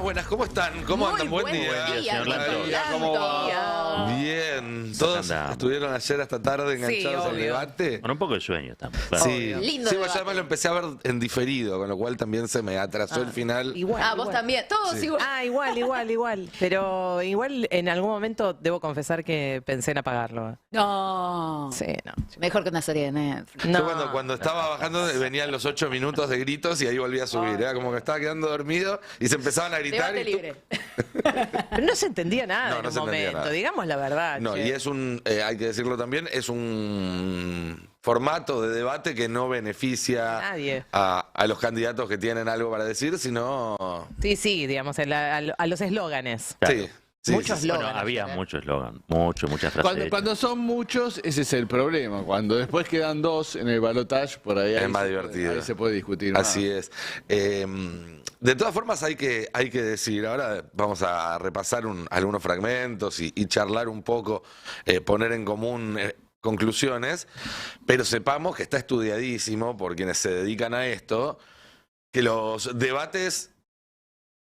buenas, ¿cómo están? ¿Cómo andan? Buen día. Señor Lanto. ¿Cómo va? Bien. ¿Todos estuvieron ayer hasta tarde enganchados al debate? Con un poco de sueño también. Sí, Lindo sí, debate. yo además lo empecé a ver en diferido, con lo cual también se me atrasó el final. Igual, vos también. Todos Sí. igual. Igual. Pero igual en algún momento debo confesar que pensé en apagarlo. No. Sí, no. Mejor que una serie de Netflix. No. Yo cuando estaba bajando venían los 8 minutos de gritos y ahí volví a subir. Era como que estaba quedando dormido y se empezaban a gritar. Debate Y tú- libre. Pero no se entendía nada No, en no un se entendía momento, nada. digamos la verdad. No, che. y es hay que decirlo también, es un formato de debate que no beneficia Nadie. a los candidatos que tienen algo para decir, sino... Sí, digamos, a los eslóganes. Claro. Sí, Muchos sí. logros. Bueno, había mucho eslogan, muchas frases. Cuando son muchos, ese es el problema. Cuando después quedan dos en el balotaje, por ahí, Es más divertido. Ahí se puede discutir más. Así es. De todas formas hay que decir, ahora vamos a repasar algunos fragmentos y charlar un poco, poner en común conclusiones, pero sepamos que está estudiadísimo por quienes se dedican a esto, que los debates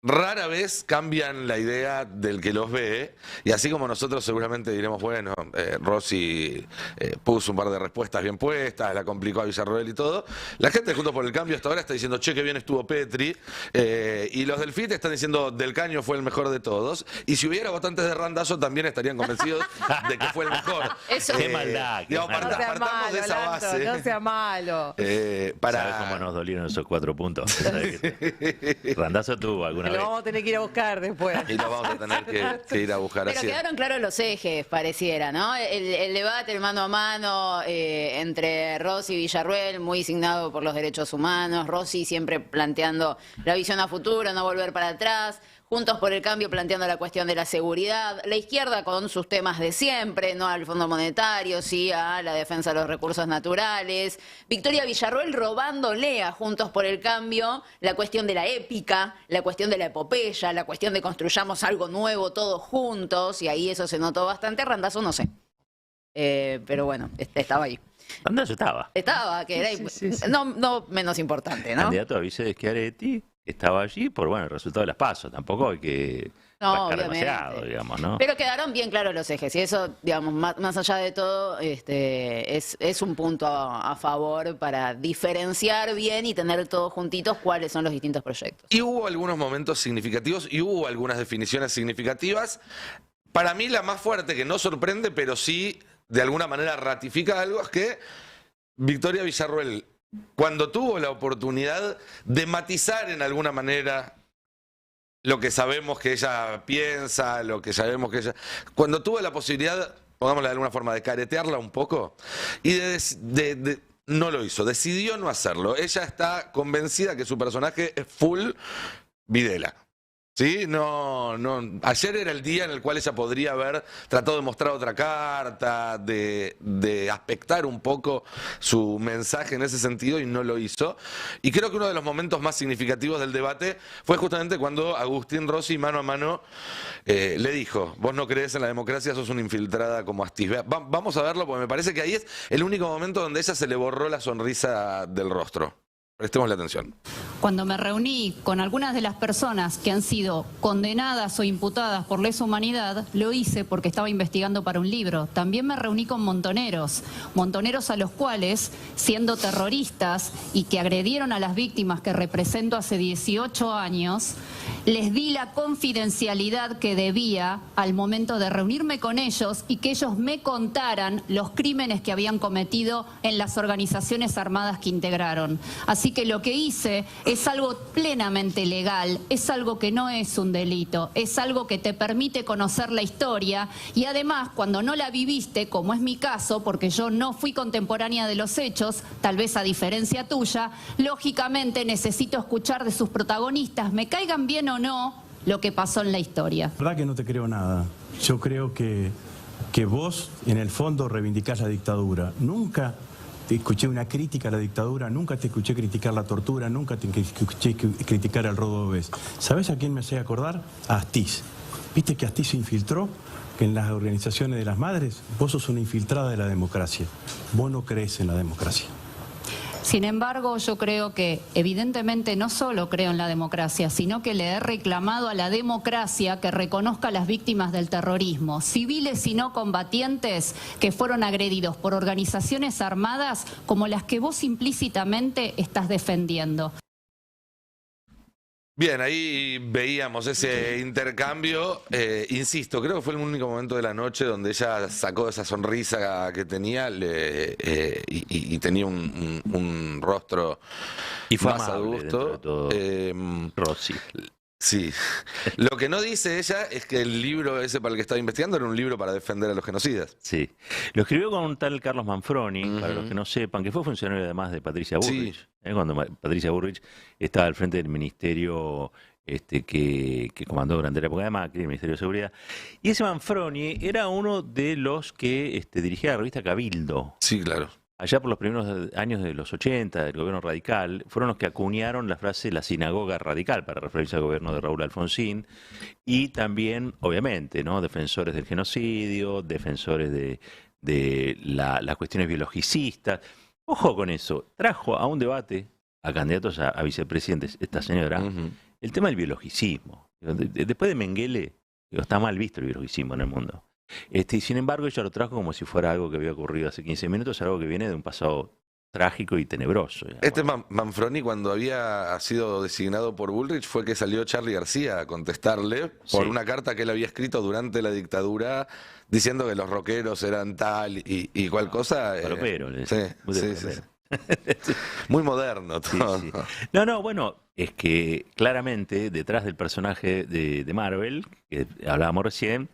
rara vez cambian la idea del que los ve, y así como nosotros seguramente diremos, bueno, Rossi puso un par de respuestas bien puestas, la complicó a Villarroel y todo, la gente de Juntos por el Cambio hasta ahora está diciendo, che, qué bien estuvo Petri, y los del FIT están diciendo, Del Caño fue el mejor de todos, y si hubiera votantes de Randazzo también estarían convencidos de que fue el mejor. Eso. Qué maldad, qué Digamos, maldad. No sea partamos malo, de esa Lanto, base. no sea malo. ¿Sabes cómo nos dolieron esos 4 puntos? Randazo tuvo alguna Lo vez. vamos a tener que ir a buscar después. Y lo vamos a tener que ir a buscar Pero así. quedaron claros los ejes, pareciera, ¿no? El debate, el mano a mano entre Rossi y Villarroel, muy signado por los derechos humanos. Rossi siempre planteando la visión a futuro, no volver para atrás. Juntos por el Cambio planteando la cuestión de la seguridad. La izquierda con sus temas de siempre, no al Fondo Monetario, sí a la defensa de los recursos naturales. Victoria Villarroel robándole a Juntos por el Cambio la cuestión de la épica, la cuestión de la epopeya, la cuestión de construyamos algo nuevo todos juntos, y ahí eso se notó bastante. Randazzo no sé. Pero bueno, estaba ahí. Randazo estaba. Estaba, que era Sí. no menos importante, ¿no? Candidato a vice de Schiaretti, estaba allí por el resultado de las PASO. Tampoco hay que No, rascar obviamente. demasiado, digamos, ¿no? Pero quedaron bien claros los ejes, y eso, digamos, más allá de todo, es un punto a favor para diferenciar bien y tener todos juntitos cuáles son los distintos proyectos. Y hubo algunos momentos significativos y hubo algunas definiciones significativas. Para mí la más fuerte, que no sorprende, pero sí de alguna manera ratifica algo, es que Victoria Villarroel, cuando tuvo la oportunidad de matizar en alguna manera lo que sabemos que ella piensa, lo que sabemos que ella... Cuando tuvo la posibilidad, pongámosla de alguna forma, de caretearla un poco, y no lo hizo, decidió no hacerlo. Ella está convencida que su personaje es full Videla. ¿Sí? No. Ayer era el día en el cual ella podría haber tratado de mostrar otra carta, de aspectar un poco su mensaje en ese sentido, y no lo hizo. Y creo que uno de los momentos más significativos del debate fue justamente cuando Agustín Rossi, mano a mano, le dijo, vos no crees en la democracia, sos una infiltrada como Astiz. Vamos a verlo, porque me parece que ahí es el único momento donde ella se le borró la sonrisa del rostro. Prestemos la atención. Cuando me reuní con algunas de las personas que han sido condenadas o imputadas por lesa humanidad, lo hice porque estaba investigando para un libro. También me reuní con montoneros a los cuales, siendo terroristas y que agredieron a las víctimas que represento hace 18 años, les di la confidencialidad que debía al momento de reunirme con ellos y que ellos me contaran los crímenes que habían cometido en las organizaciones armadas que integraron. Así que lo que hice es algo plenamente legal, es algo que no es un delito, es algo que te permite conocer la historia, y además cuando no la viviste, como es mi caso, porque yo no fui contemporánea de los hechos, tal vez a diferencia tuya, lógicamente necesito escuchar de sus protagonistas, me caigan bien o no, lo que pasó en la historia. La verdad que no te creo nada. Yo creo que vos en el fondo reivindicás la dictadura. Nunca te escuché una crítica a la dictadura, nunca te escuché criticar la tortura, nunca te escuché criticar el robo de bebés. ¿Sabés a quién me hace acordar? A Astiz. ¿Viste que Astiz se infiltró? Que en las organizaciones de las madres, vos sos una infiltrada de la democracia. Vos no crees en la democracia. Sin embargo, yo creo que evidentemente no solo creo en la democracia, sino que le he reclamado a la democracia que reconozca a las víctimas del terrorismo, civiles y no combatientes que fueron agredidos por organizaciones armadas como las que vos implícitamente estás defendiendo. Bien, ahí veíamos ese intercambio. Insisto, creo que fue el único momento de la noche donde ella sacó esa sonrisa que tenía y tenía un rostro Y fue más amable dentro de adulto. todo. Rossi. Sí. Lo que no dice ella es que el libro ese para el que estaba investigando era un libro para defender a los genocidas. Sí. Lo escribió con un tal Carlos Manfroni, para los que no sepan, que fue funcionario además de Patricia Bullrich. Sí. Cuando Patricia Bullrich estaba al frente del ministerio que comandó durante la época de Macri, el Ministerio de Seguridad. Y ese Manfroni era uno de los que dirigía la revista Cabildo. Sí, claro. Allá por los primeros años de los 80, del gobierno radical, fueron los que acuñaron la frase la sinagoga radical para referirse al gobierno de Raúl Alfonsín, y también, obviamente, ¿no?, defensores del genocidio, defensores de las cuestiones biologicistas. Ojo con eso, trajo a un debate a candidatos a vicepresidentes, esta señora, el tema del biologicismo. Después de Mengele, está mal visto el biologicismo en el mundo. Sin embargo, ella lo trajo como si fuera algo que había ocurrido hace 15 minutos, algo que viene de un pasado trágico y tenebroso. Este Manfroni, cuando había sido designado por Bullrich, fue que salió Charly García a contestarle por una carta que él había escrito durante la dictadura, diciendo que los rockeros eran tal y cual cosa. Falopero, Sí. Muy moderno todo. Sí. No, bueno, es que claramente detrás del personaje de Marvel, que hablábamos recién,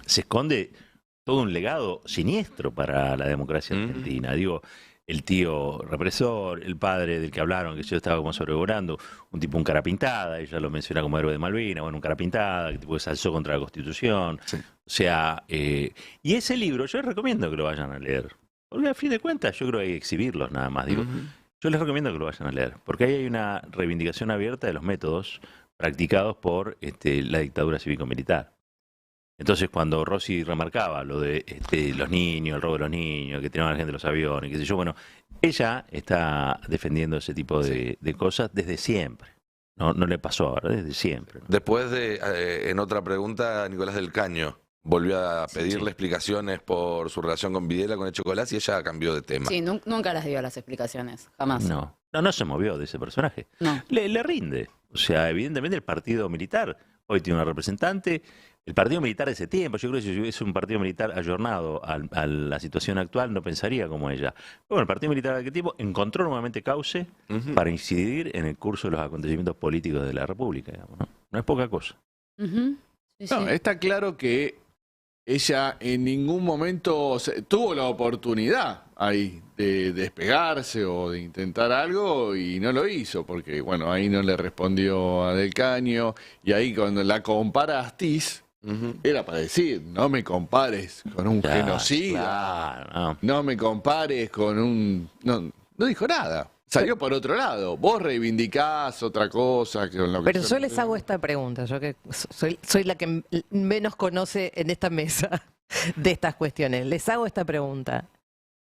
se esconde todo un legado siniestro para la democracia argentina. Digo, el tío represor, el padre del que hablaron, que yo estaba como sobrevolando, un tipo un cara pintada, ella lo menciona como héroe de Malvinas, bueno, un cara pintada, que tipo que se alzó contra la Constitución. Sí. O sea, y ese libro yo les recomiendo que lo vayan a leer. Porque a fin de cuentas yo creo que hay que exhibirlos nada más. Digo, yo les recomiendo que lo vayan a leer, porque ahí hay una reivindicación abierta de los métodos practicados por la dictadura cívico-militar. Entonces, cuando Rossi remarcaba lo de los niños, el robo de los niños, que tiraban a la gente de los aviones, qué sé yo, bueno, ella está defendiendo ese tipo de cosas desde siempre. No le pasó ahora, desde siempre. Después en otra pregunta, Nicolás del Caño volvió a pedirle explicaciones por su relación con Videla, con el chocolate, y ella cambió de tema. Sí, nunca las dio las explicaciones, jamás. No se movió de ese personaje. No. Le rinde. O sea, evidentemente el partido militar hoy tiene una representante. El partido militar de ese tiempo, yo creo que si hubiese un partido militar ayornado a la situación actual, no pensaría como ella. Pero bueno, el partido militar de aquel tiempo encontró nuevamente cauce para incidir en el curso de los acontecimientos políticos de la República, digamos, ¿no? No es poca cosa. Sí, No, está claro que ella en ningún momento tuvo la oportunidad ahí de despegarse o de intentar algo y no lo hizo, porque bueno, ahí no le respondió a Del Caño, y ahí cuando la compara a Astiz, era para decir, no me compares con un genocida, no me compares con un... No dijo nada. Salió por otro lado. Vos reivindicás otra cosa. Pero yo les hago esta pregunta, yo que soy la que menos conoce en esta mesa de estas cuestiones. Les hago esta pregunta.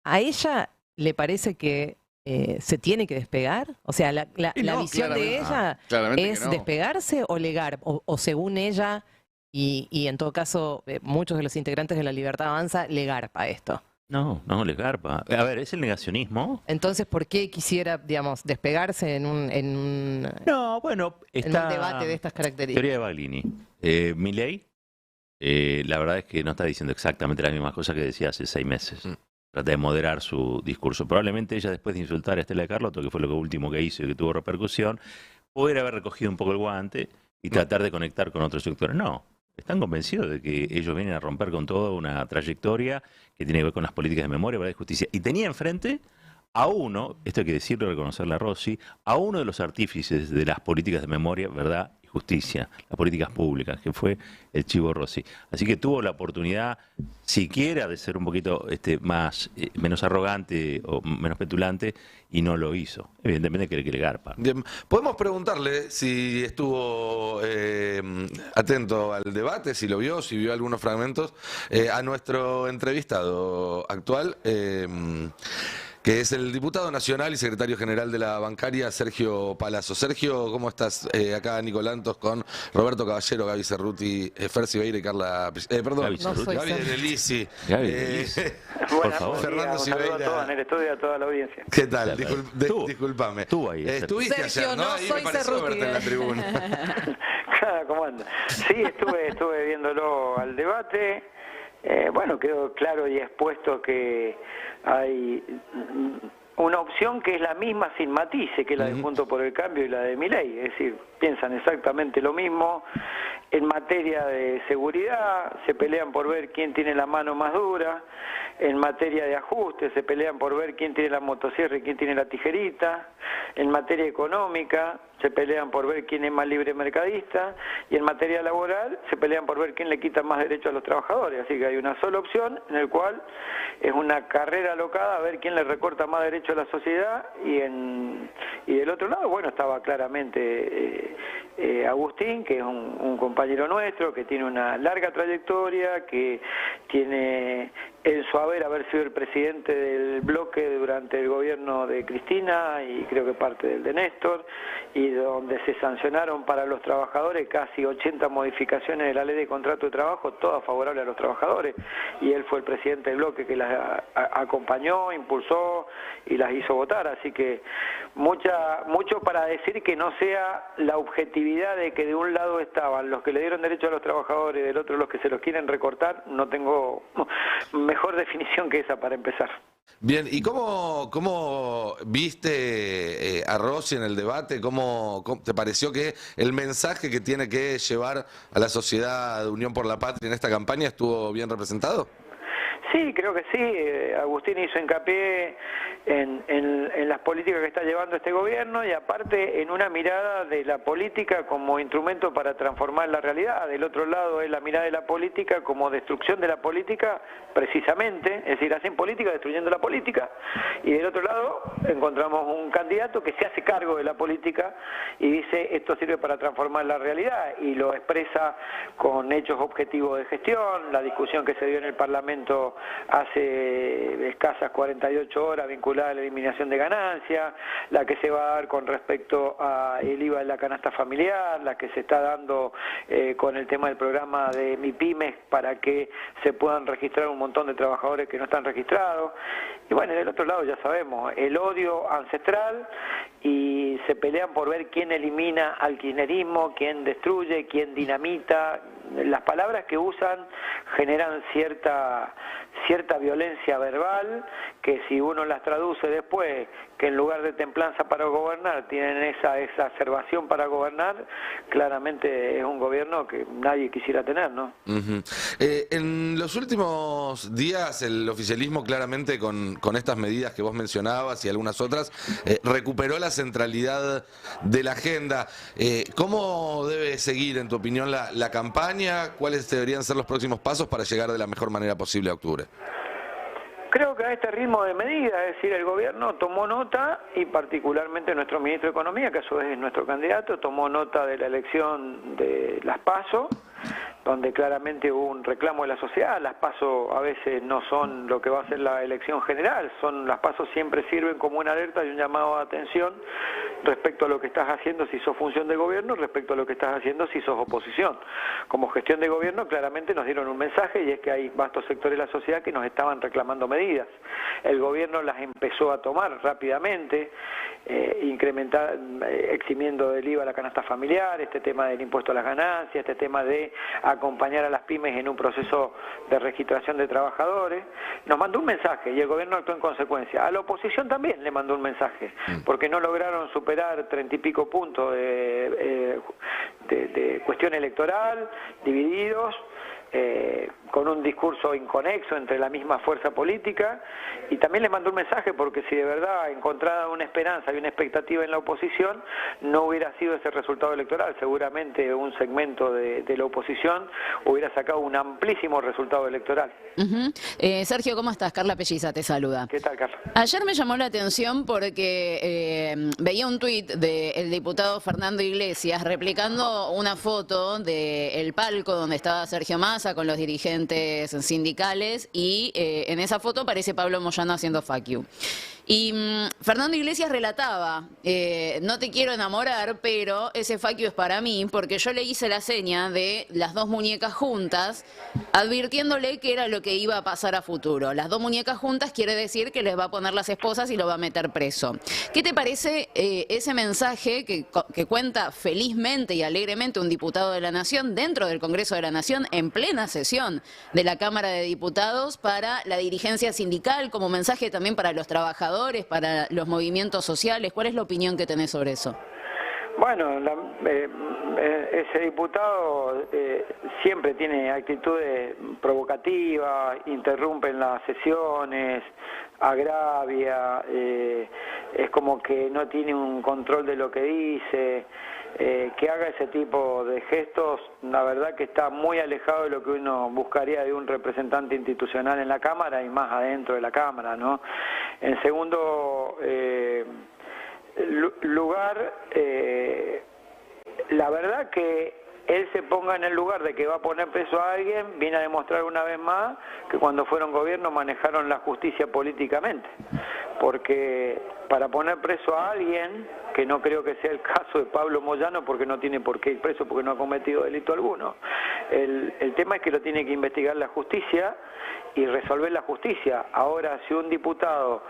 ¿A ella le parece que se tiene que despegar? O sea, la visión de ella es despegarse o legar, o según ella, y en todo caso muchos de los integrantes de La Libertad Avanza, le garpa esto. No les garpa. A ver, es el negacionismo. Entonces, ¿por qué quisiera, digamos, despegarse en un debate de estas características? Teoría de Baglini. Milei, la verdad es que no está diciendo exactamente las mismas cosas que decía hace 6 meses. Trata de moderar su discurso. Probablemente ella, después de insultar a Estela de Carlotto, que fue lo último que hizo y que tuvo repercusión, pudiera haber recogido un poco el guante y tratar de conectar con otros sectores. No. Están convencidos de que ellos vienen a romper con toda una trayectoria que tiene que ver con las políticas de memoria, verdad y justicia. Y tenía enfrente a uno, esto hay que decirlo y reconocerle a Rossi, a uno de los artífices de las políticas de memoria, verdad y justicia, las políticas públicas, que fue el Chivo Rossi. Así que tuvo la oportunidad, siquiera, de ser un poquito menos arrogante o menos petulante, y no lo hizo. Evidentemente que le garpa. Bien, podemos preguntarle si estuvo atento al debate, si lo vio, si vio algunos fragmentos, a nuestro entrevistado actual. que es el diputado nacional y secretario general de la bancaria, Sergio Palazzo. Sergio, ¿cómo estás? Acá Nicolantos con Roberto Caballero, Gaby Cerruti, Fer Sibeira y Carla... perdón, Gaby Cerruti. Gaby Cerruti. Delisi. Gaby Delisi. Por favor. Fernando Un saludo a Sibeira. todos en el estudio y a toda la audiencia. ¿Qué tal? Estuvo. Disculpame. Estuvo ahí, Estuviste Sergio, ayer, ¿no? no Ahí soy me pareció Cerruti, verte en la tribuna. ¿Cómo anda? Sí, estuve viéndolo al debate. Bueno, quedó claro y expuesto que hay una opción que es la misma sin matices que la de Juntos por el Cambio y la de Milei. Es decir, piensan exactamente lo mismo. En materia de seguridad se pelean por ver quién tiene la mano más dura. En materia de ajuste se pelean por ver quién tiene la motosierra y quién tiene la tijerita. En materia económica se pelean por ver quién es más libre mercadista. Y en materia laboral se pelean por ver quién le quita más derechos a los trabajadores. Así que hay una sola opción en el cual es una carrera alocada a ver quién le recorta más derechos a la sociedad. Y del otro lado, bueno, estaba claramente Agustín, que es un compañero nuestro, que tiene una larga trayectoria, que tiene en su haber sido el presidente del bloque durante el gobierno de Cristina y creo que parte del de Néstor, y donde se sancionaron para los trabajadores casi 80 modificaciones de la ley de contrato de trabajo, todas favorables a los trabajadores, y él fue el presidente del bloque que las acompañó, impulsó y las hizo votar, así que mucho para decir que no sea la objetividad de que de un lado estaban los que le dieron derecho a los trabajadores y del otro los que se los quieren recortar. No tengo mejor definición que esa para empezar. Bien, ¿y cómo viste a Rossi en el debate? ¿Cómo te pareció que el mensaje que tiene que llevar a la sociedad de Unión por la Patria en esta campaña estuvo bien representado? Sí, creo que sí. Agustín hizo hincapié en las políticas que está llevando este gobierno y aparte en una mirada de la política como instrumento para transformar la realidad. Del otro lado es la mirada de la política como destrucción de la política precisamente, es decir, hacen política destruyendo la política. Y del otro lado encontramos un candidato que se hace cargo de la política y dice esto sirve para transformar la realidad y lo expresa con hechos objetivos de gestión, la discusión que se dio en el Parlamento hace escasas 48 horas vinculada a la eliminación de ganancias, la que se va a dar con respecto al IVA de la canasta familiar, la que se está dando con el tema del programa de MIPYMES para que se puedan registrar un montón de trabajadores que no están registrados. Y bueno, del otro lado ya sabemos, el odio ancestral y se pelean por ver quién elimina al kirchnerismo, quién destruye, quién dinamita. Las palabras que usan generan cierta violencia verbal que si uno las traduce después, que en lugar de templanza para gobernar tienen esa exacerbación para gobernar, claramente es un gobierno que nadie quisiera tener, ¿no? En los últimos días el oficialismo claramente con estas medidas que vos mencionabas y algunas otras recuperó la centralidad de la agenda. ¿Cómo debe seguir, en tu opinión, la campaña? ¿Cuáles deberían ser los próximos pasos para llegar de la mejor manera posible a octubre? Creo que a este ritmo de medidas, es decir, el gobierno tomó nota y particularmente nuestro ministro de Economía, que a su vez es nuestro candidato, tomó nota de la elección de las PASO, donde claramente hubo un reclamo de la sociedad. Las PASO a veces no son lo que va a ser la elección general, las PASO siempre sirven como una alerta y un llamado de atención respecto a lo que estás haciendo si sos función de gobierno, respecto a lo que estás haciendo si sos oposición. Como gestión de gobierno claramente nos dieron un mensaje y es que hay vastos sectores de la sociedad que nos estaban reclamando medidas. El gobierno las empezó a tomar rápidamente, eximiendo del IVA la canasta familiar, este tema del impuesto a las ganancias, este tema de acompañar a las pymes en un proceso de registración de trabajadores. Nos mandó un mensaje y el gobierno actuó en consecuencia. A la oposición también le mandó un mensaje, porque no lograron superar 30 y pico puntos de cuestión electoral, divididos, con un discurso inconexo entre la misma fuerza política, y también les mandó un mensaje porque si de verdad encontraba una esperanza y una expectativa en la oposición, no hubiera sido ese resultado electoral. Seguramente un segmento de la oposición hubiera sacado un amplísimo resultado electoral. Sergio, ¿cómo estás? Carla Pelliza te saluda. ¿Qué tal, Carla? Ayer me llamó la atención porque veía un tuit del diputado Fernando Iglesias replicando una foto del palco donde estaba Sergio Massa con los dirigentes sindicales y en esa foto aparece Pablo Moyano haciendo fuck you. Y Fernando Iglesias relataba, no te quiero enamorar, pero ese faquio es para mí, porque yo le hice la seña de las dos muñecas juntas, advirtiéndole que era lo que iba a pasar a futuro. Las dos muñecas juntas quiere decir que les va a poner las esposas y lo va a meter preso. ¿Qué te parece ese mensaje que cuenta felizmente y alegremente un diputado de la Nación dentro del Congreso de la Nación en plena sesión de la Cámara de Diputados para la dirigencia sindical, como mensaje también para los trabajadores, para los movimientos sociales? ¿Cuál es la opinión que tenés sobre eso? Bueno, ese diputado siempre tiene actitudes provocativas, interrumpe en las sesiones, agravia, es como que no tiene un control de lo que dice. Que haga ese tipo de gestos, la verdad que está muy alejado de lo que uno buscaría de un representante institucional en la Cámara y más adentro de la Cámara, ¿no? En segundo lugar, la verdad que él se ponga en el lugar de que va a poner preso a alguien, viene a demostrar una vez más que cuando fueron gobierno manejaron la justicia políticamente. Porque para poner preso a alguien, que no creo que sea el caso de Pablo Moyano, porque no tiene por qué ir preso porque no ha cometido delito alguno, el tema es que lo tiene que investigar la justicia y resolver la justicia. Ahora, si un diputado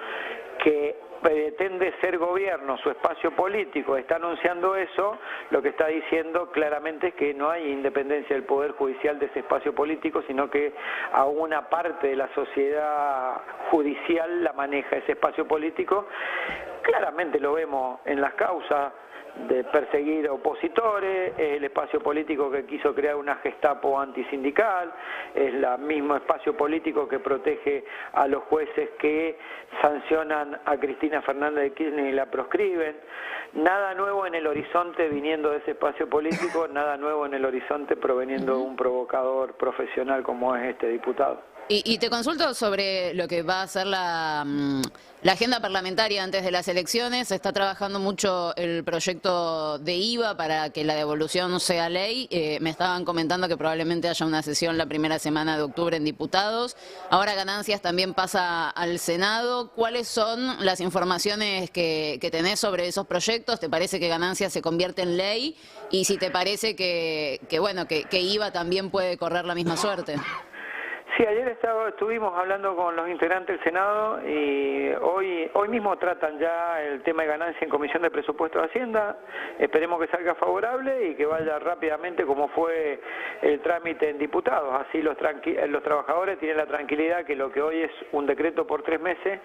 que pretende ser gobierno, su espacio político, está anunciando eso, lo que está diciendo claramente es que no hay independencia del Poder Judicial de ese espacio político, sino que a una parte de la sociedad judicial la maneja ese espacio político. Claramente lo vemos en las causas de perseguir opositores, es el espacio político que quiso crear una Gestapo antisindical, es el mismo espacio político que protege a los jueces que sancionan a Cristina Fernández de Kirchner y la proscriben. Nada nuevo en el horizonte viniendo de ese espacio político, nada nuevo en el horizonte proveniendo de un provocador profesional como es este diputado. Y te consulto sobre lo que va a ser la agenda parlamentaria antes de las elecciones. Se está trabajando mucho el proyecto de IVA para que la devolución sea ley. Me estaban comentando que probablemente haya una sesión la primera semana de octubre en diputados. Ahora Ganancias también pasa al Senado. ¿Cuáles son las informaciones que tenés sobre esos proyectos? ¿Te parece que Ganancias se convierte en ley? Y si te parece que IVA también puede correr la misma suerte. Sí, ayer estuvimos hablando con los integrantes del Senado y hoy mismo tratan ya el tema de ganancia en Comisión de Presupuestos de Hacienda. Esperemos que salga favorable y que vaya rápidamente como fue el trámite en diputados. Así los trabajadores tienen la tranquilidad que lo que hoy es un decreto por 3 meses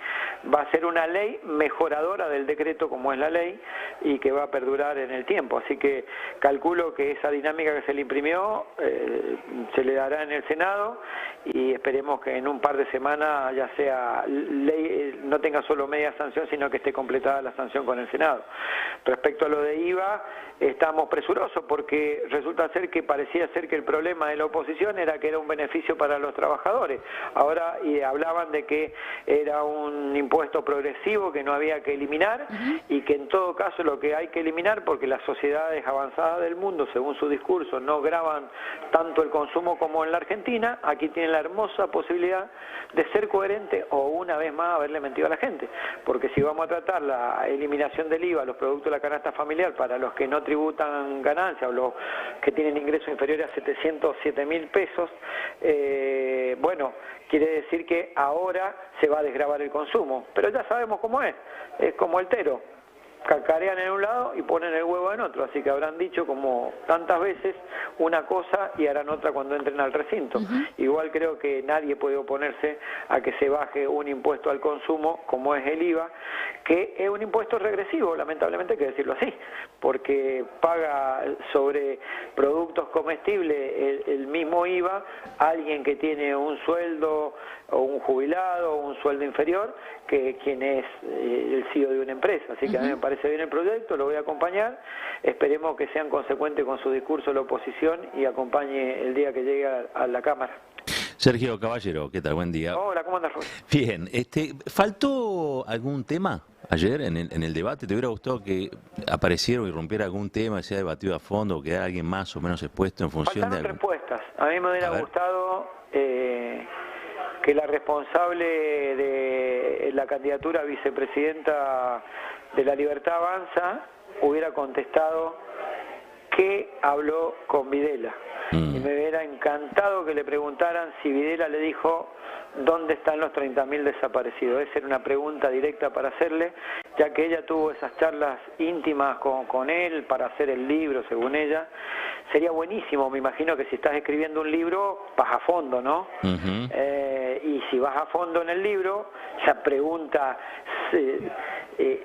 va a ser una ley mejoradora del decreto como es la ley y que va a perdurar en el tiempo. Así que calculo que esa dinámica que se le imprimió se le dará en el Senado y esperemos que en un par de semanas ya sea ley, no tenga solo media sanción, sino que esté completada la sanción con el Senado. Respecto a lo de IVA, estamos presurosos porque resulta ser que parecía ser que el problema de la oposición era que era un beneficio para los trabajadores. Ahora hablaban de que era un impuesto progresivo que no había que eliminar y que en todo caso lo que hay que eliminar, porque las sociedades avanzadas del mundo, según su discurso, no gravan tanto el consumo como en la Argentina, aquí tienen la hermosa posibilidad de ser coherente o una vez más haberle mentido a la gente, porque si vamos a tratar la eliminación del IVA a los productos de la canasta familiar para los que no tributan ganancias o los que tienen ingresos inferiores a 707.000 pesos, bueno, quiere decir que ahora se va a desgravar el consumo, pero ya sabemos cómo es como el tero. Cacarean en un lado y ponen el huevo en otro, así que habrán dicho como tantas veces una cosa y harán otra cuando entren al recinto. Igual creo que nadie puede oponerse a que se baje un impuesto al consumo como es el IVA, que es un impuesto regresivo, lamentablemente hay que decirlo así, porque paga sobre productos comestibles el mismo IVA alguien que tiene un sueldo o un jubilado o un sueldo inferior que quien es el CEO de una empresa, así que a mí me parece bien el proyecto, lo voy a acompañar, esperemos que sean consecuentes con su discurso de la oposición y acompañe el día que llegue a la Cámara. Sergio Caballero, ¿qué tal? Buen día. Hola, ¿cómo andas, Rubén? Bien, ¿faltó algún tema ayer en el debate? ¿Te hubiera gustado que apareciera o irrumpiera algún tema, sea debatido a fondo, o quedara alguien más o menos expuesto en función Faltaron de algún... respuestas. A mí me hubiera gustado que la responsable de la candidatura a vicepresidenta de La Libertad Avanza hubiera contestado que habló con Videla. Y me hubiera encantado que le preguntaran si Videla le dijo ¿dónde están los 30.000 desaparecidos? Esa era una pregunta directa para hacerle, ya que ella tuvo esas charlas íntimas con él para hacer el libro, según ella. Sería buenísimo, me imagino que si estás escribiendo un libro, vas a fondo, ¿no? Y si vas a fondo en el libro, esa pregunta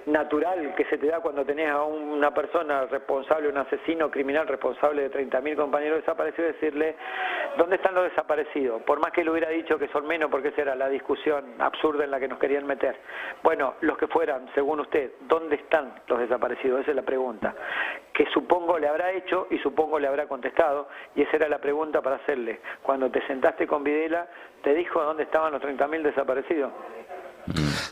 natural que se te da cuando tenés a una persona responsable, un asesino criminal responsable de 30.000 compañeros desaparecidos, decirle, ¿dónde están los desaparecidos? Por más que él hubiera dicho que son menos, porque esa era la discusión absurda en la que nos querían meter. Bueno, los que fueran, según usted, ¿dónde están los desaparecidos? Esa es la pregunta, que supongo le habrá hecho y supongo le habrá contestado, y esa era la pregunta para hacerle. Cuando te sentaste con Videla, ¿te dijo dónde estaban los 30.000 desaparecidos?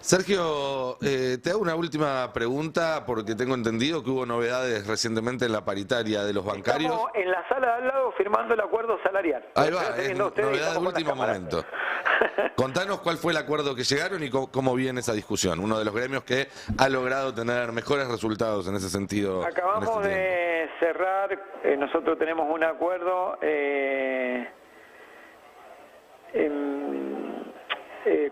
Sergio, te hago una última pregunta porque tengo entendido que hubo novedades recientemente en la paritaria de los bancarios. Estamos en la sala de al lado firmando el acuerdo salarial. Ahí va, es novedad de último momento. Contanos cuál fue el acuerdo que llegaron y cómo viene esa discusión. Uno de los gremios que ha logrado tener mejores resultados en ese sentido. Acabamos de cerrar, nosotros tenemos un acuerdo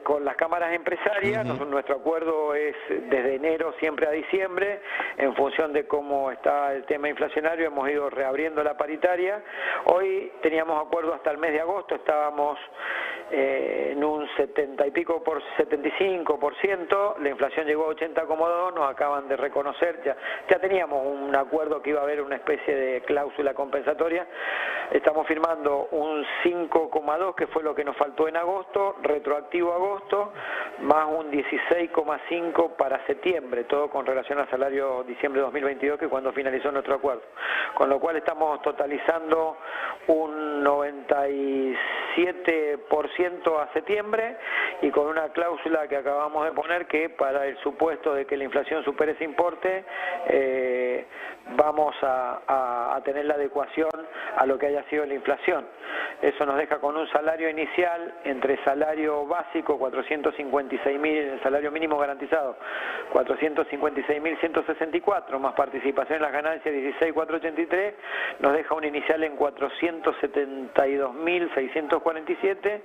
con las cámaras empresarias. Nuestro acuerdo es desde enero siempre a diciembre, en función de cómo está el tema inflacionario, hemos ido reabriendo la paritaria. Hoy teníamos acuerdo hasta el mes de agosto, estábamos en un 70 y pico por 75%, la inflación llegó a 80,2, nos acaban de reconocer, ya teníamos un acuerdo que iba a haber una especie de cláusula compensatoria, estamos firmando un 5,2 que fue lo que nos faltó en agosto, retroactivo a agosto, más un 16,5 para septiembre, todo con relación al salario diciembre de 2022, que cuando finalizó nuestro acuerdo, con lo cual estamos totalizando un 97% a septiembre y con una cláusula que acabamos de poner que para el supuesto de que la inflación supere ese importe vamos a tener la adecuación a lo que haya sido la inflación. Eso nos deja con un salario inicial entre salario básico 456.000, salario mínimo garantizado 456.164 más participación en las ganancias 16.483, nos deja un inicial en 472.647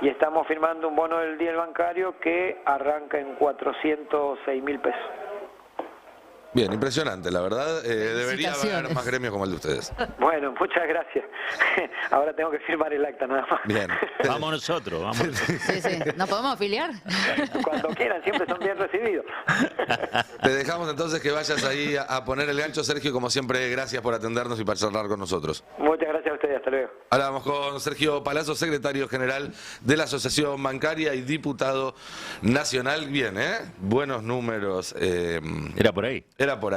y estamos firmando un bono del día del bancario que arranca en 406.000 pesos. Bien, impresionante, la verdad. Debería haber más gremios como el de ustedes. Bueno, muchas gracias. Ahora tengo que firmar el acta nada más. Bien. Vamos nosotros, vamos. Sí. ¿Nos podemos afiliar? Cuando quieran, siempre son bien recibidos. Te dejamos entonces que vayas ahí a poner el gancho, Sergio. Como siempre, gracias por atendernos y para charlar con nosotros. Muchas gracias a ustedes, hasta luego. Hablamos con Sergio Palazzo, secretario general de la Asociación Bancaria y diputado nacional. Bien, buenos números. Era por ahí. Era por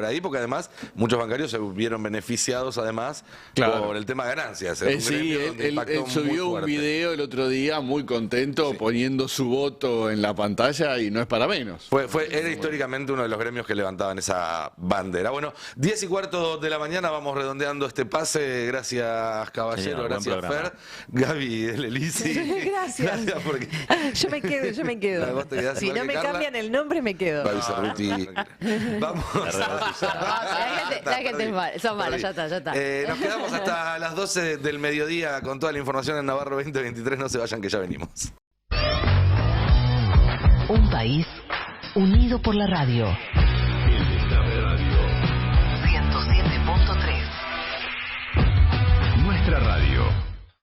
ahí porque además muchos bancarios se vieron beneficiados además por el tema de ganancias. Sí, él subió un video el otro día muy contento poniendo su voto en la pantalla y no es para menos. Era históricamente uno de los gremios que levantaban esa bandera. Bueno, 10:15 de la mañana, vamos redondeando este pase. Gracias, caballero, gracias, Fer. Gaby del Elisi. Gracias. Porque... Yo me quedo. Vos te quedás Si igual no que me Carla. cambian el nombre, me quedo. Vamos. La gente es mala, son malas, ya está. Nos quedamos hasta las 12 del mediodía con toda la información en Navarro 2023. No se vayan, que ya venimos. Un país unido por la radio.